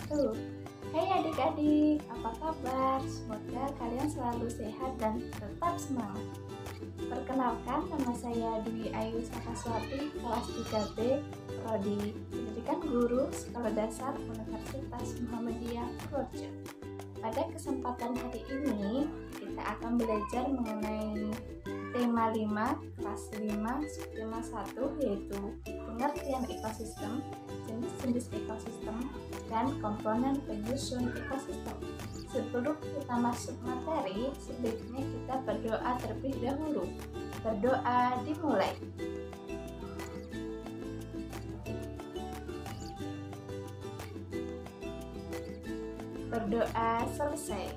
wabarakatuh. Hai adik-adik, apa kabar? Semoga kalian selalu sehat dan tetap semangat. Perkenalkan, nama saya Dwi Ayu Sakaswati, kelas 3B, Prodi Pendidikan Guru Sekolah Dasar Universitas Muhammadiyah Purworejo. Pada kesempatan hari ini, kita akan belajar mengenai tema 5, kelas 5, subtema 1, yaitu pengertian ekosistem, jenis-jenis ekosistem, dan komponen penyusun ekosistem. Sebelum kita masuk materi, sebaiknya kita berdoa terlebih dahulu. Berdoa dimulai. Berdoa selesai.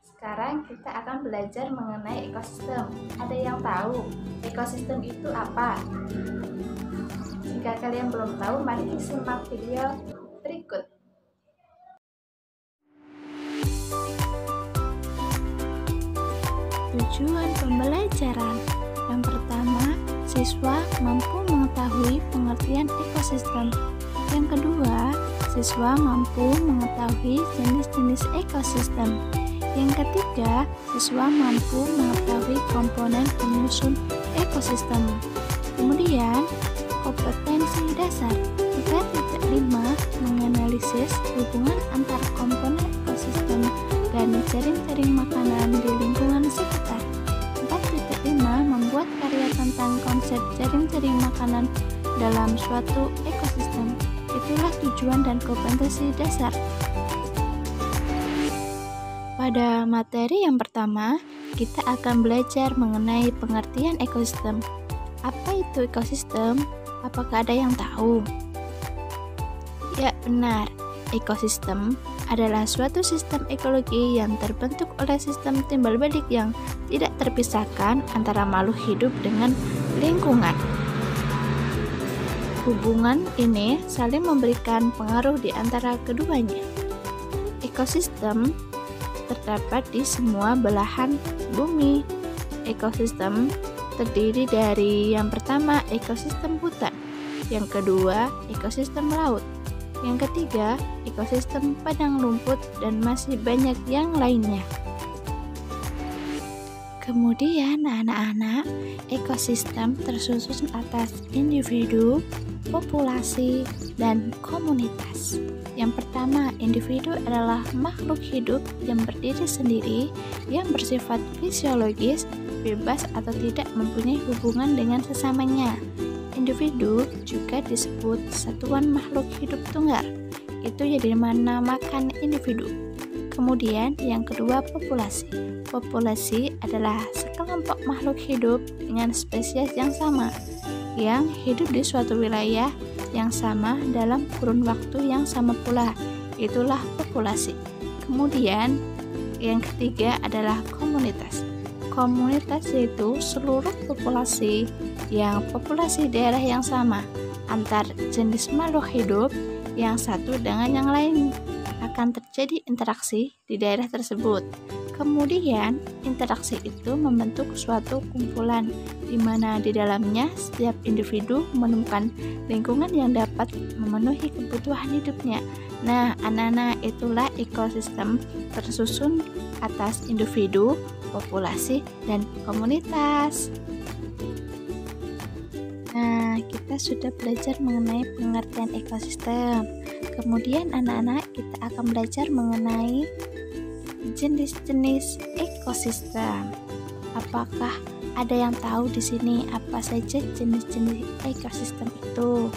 Sekarang kita akan belajar mengenai ekosistem. Ada yang tahu ekosistem itu apa? Jika kalian belum tahu, mari simak video berikut. Tujuan pembelajaran. Yang pertama, siswa mampu mengetahui pengertian ekosistem. Yang kedua, siswa mampu mengetahui jenis-jenis ekosistem. Yang ketiga, siswa mampu mengetahui komponen penyusun ekosistem. Kemudian, kompetensi dasar 3.5 menganalisis hubungan antar komponen ekosistem dan jaring-jaring makanan di lingkungan sekitar. 4.5 membuat karya tentang konsep jaring-jaring makanan dalam suatu ekosistem. Itulah tujuan dan kompetensi dasar. Pada materi yang pertama, kita akan belajar mengenai pengertian ekosistem. Apa itu ekosistem? Apakah ada yang tahu? Ya, benar. Ekosistem adalah suatu sistem ekologi yang terbentuk oleh sistem timbal balik yang tidak terpisahkan antara makhluk hidup dengan lingkungan. Hubungan ini saling memberikan pengaruh di antara keduanya. Ekosistem terdapat di semua belahan bumi. Ekosistem terdiri dari yang pertama ekosistem hutan, yang kedua ekosistem laut, yang ketiga ekosistem padang rumput, dan masih banyak yang lainnya. Kemudian anak-anak, ekosistem tersusun atas individu, populasi, dan komunitas. Yang pertama, individu adalah makhluk hidup yang berdiri sendiri, yang bersifat fisiologis, bebas atau tidak mempunyai hubungan dengan sesamanya. Individu juga disebut satuan makhluk hidup tunggal. Itu yang dinamakan individu. Kemudian yang kedua, populasi. Populasi adalah sekelompok makhluk hidup dengan spesies yang sama, yang hidup di suatu wilayah yang sama dalam kurun waktu yang sama pula. Itulah populasi. Kemudian yang ketiga adalah komunitas. Komunitas yaitu seluruh populasi yang populasi daerah yang sama antar jenis makhluk hidup yang satu dengan yang lain. Akan terjadi interaksi di daerah tersebut. Kemudian, interaksi itu membentuk suatu kumpulan di mana di dalamnya setiap individu menemukan lingkungan yang dapat memenuhi kebutuhan hidupnya. Nah, anak-anak, itulah ekosistem tersusun atas individu, populasi, dan komunitas. Nah, kita sudah belajar mengenai pengertian ekosistem. Kemudian anak-anak, kita akan belajar mengenai jenis-jenis ekosistem. Apakah ada yang tahu di sini apa saja jenis-jenis ekosistem itu?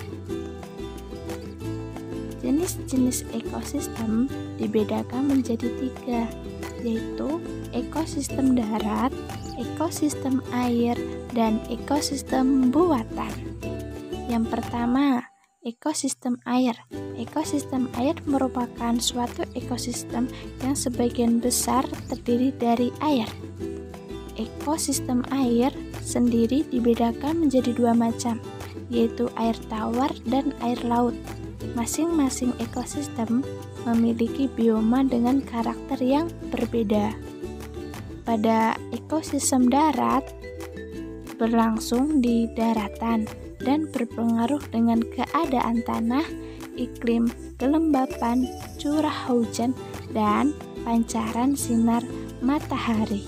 Jenis-jenis ekosistem dibedakan menjadi 3, yaitu ekosistem darat, ekosistem air, dan ekosistem buatan. Yang pertama, ekosistem air. Ekosistem air merupakan suatu ekosistem yang sebagian besar terdiri dari air. Ekosistem air sendiri dibedakan menjadi 2 macam, yaitu air tawar dan air laut. Masing-masing ekosistem memiliki bioma dengan karakter yang berbeda. Pada ekosistem darat berlangsung di daratan dan berpengaruh dengan keadaan tanah iklim, kelembapan, curah hujan, dan pancaran sinar matahari.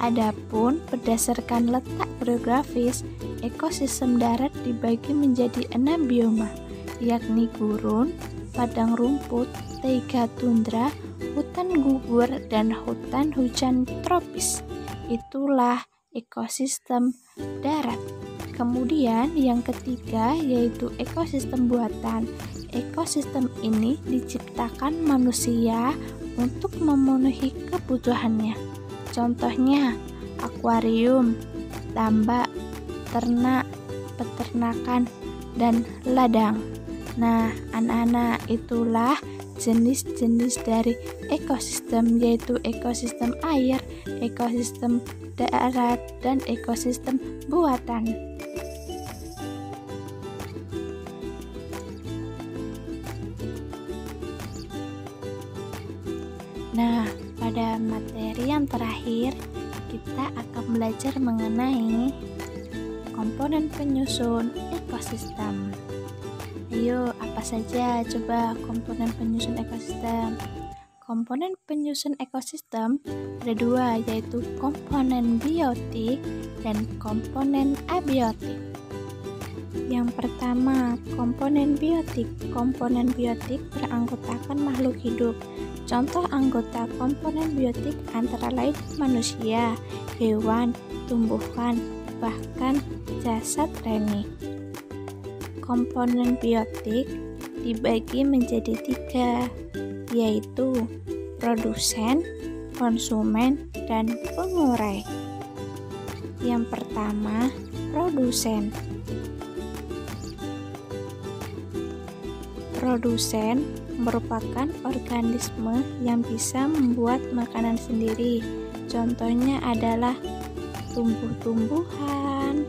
Adapun berdasarkan letak geografis, ekosistem darat dibagi menjadi 6 bioma, yakni gurun, padang rumput, taiga tundra, hutan gugur, dan hutan hujan tropis. Itulah ekosistem darat. Kemudian yang ketiga yaitu ekosistem buatan. Ekosistem ini diciptakan manusia untuk memenuhi kebutuhannya. Contohnya akuarium, tambak, ternak, peternakan, dan ladang. Nah, anak-anak, itulah jenis-jenis dari ekosistem, yaitu ekosistem air, ekosistem darat, dan ekosistem buatan. Nah, pada materi yang terakhir, kita akan belajar mengenai komponen penyusun ekosistem. Ayo, apa saja coba komponen penyusun ekosistem? Komponen penyusun ekosistem ada dua, yaitu komponen biotik dan komponen abiotik. Yang pertama, komponen biotik. Komponen biotik beranggotakan makhluk hidup. Contoh anggota komponen biotik antara lain manusia, hewan, tumbuhan, bahkan jasad reni. Komponen biotik dibagi menjadi 3, yaitu produsen, konsumen, dan pengurai. Yang pertama, produsen. Produsen merupakan organisme yang bisa membuat makanan sendiri. Contohnya adalah tumbuh-tumbuhan.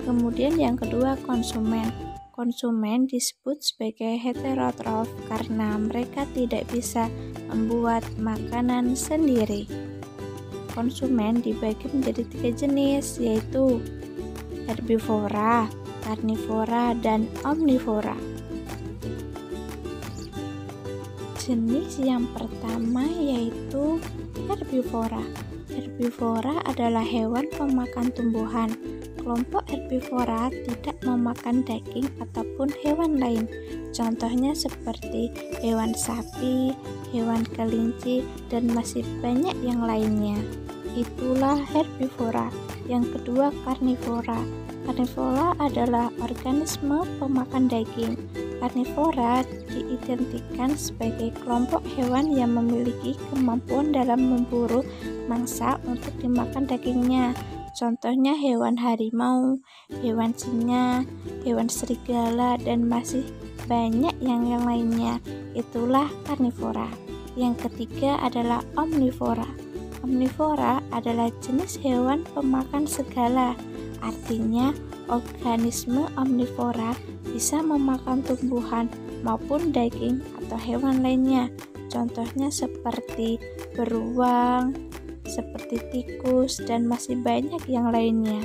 Kemudian yang kedua, konsumen. Konsumen disebut sebagai heterotrof karena mereka tidak bisa membuat makanan sendiri. Konsumen dibagi menjadi 3 jenis, yaitu herbivora, karnivora, dan omnivora. Jenis yang pertama yaitu herbivora. Herbivora adalah hewan pemakan tumbuhan. Kelompok herbivora tidak memakan daging ataupun hewan lain. Contohnya seperti hewan sapi, hewan kelinci, dan masih banyak yang lainnya. Itulah herbivora. Yang kedua, karnivora. Karnivora adalah organisme pemakan daging. Karnivora diidentikan sebagai kelompok hewan yang memiliki kemampuan dalam memburu mangsa untuk dimakan dagingnya. Contohnya hewan harimau, hewan singa, hewan serigala, dan masih banyak yang lainnya. Itulah karnivora. Yang ketiga adalah omnivora. Omnivora adalah jenis hewan pemakan segala. Artinya, organisme omnivora bisa memakan tumbuhan maupun daging atau hewan lainnya. Contohnya seperti beruang, seperti tikus, dan masih banyak yang lainnya.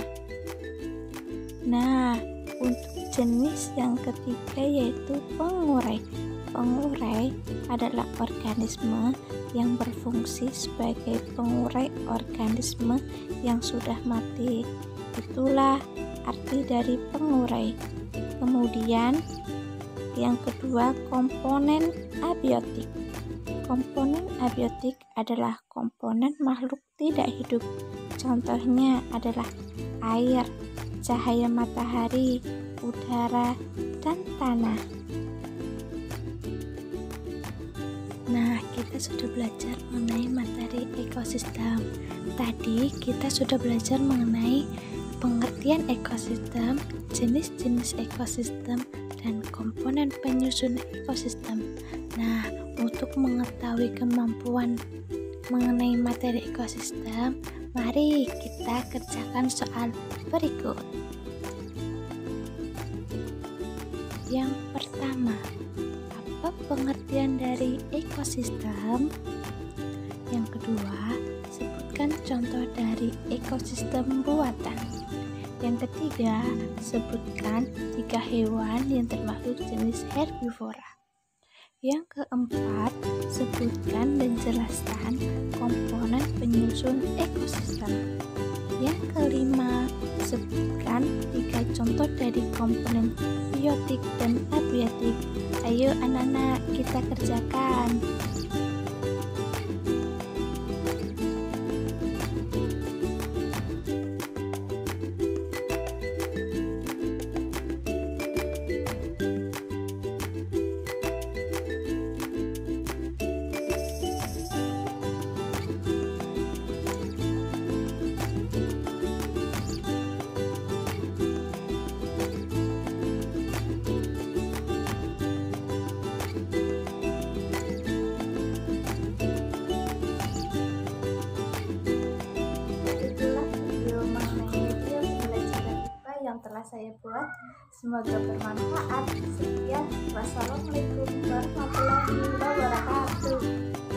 Nah, untuk jenis yang ketiga yaitu pengurai. Pengurai adalah organisme yang berfungsi sebagai pengurai organisme yang sudah mati. Itulah arti dari pengurai. Kemudian yang kedua, komponen abiotik. Komponen abiotik adalah komponen makhluk tidak hidup. Contohnya adalah air, cahaya matahari, udara, dan tanah. Nah, kita sudah belajar mengenai materi ekosistem. Tadi kita sudah belajar mengenai pengertian ekosistem, jenis-jenis ekosistem, dan komponen penyusun ekosistem. Nah, untuk mengetahui kemampuan mengenai materi ekosistem, mari kita kerjakan soal berikut. Yang pertama, apa pengertian dari ekosistem? Yang kedua, sebutkan contoh dari ekosistem buatan. Yang ketiga, sebutkan 3 hewan yang termasuk jenis herbivora. Yang keempat, sebutkan dan jelaskan komponen penyusun ekosistem. Yang kelima, sebutkan 3 contoh dari komponen biotik dan abiotik. Ayo anak-anak, kita kerjakan. Yang telah saya buat, semoga bermanfaat. Sekian, wassalamualaikum warahmatullahi wabarakatuh.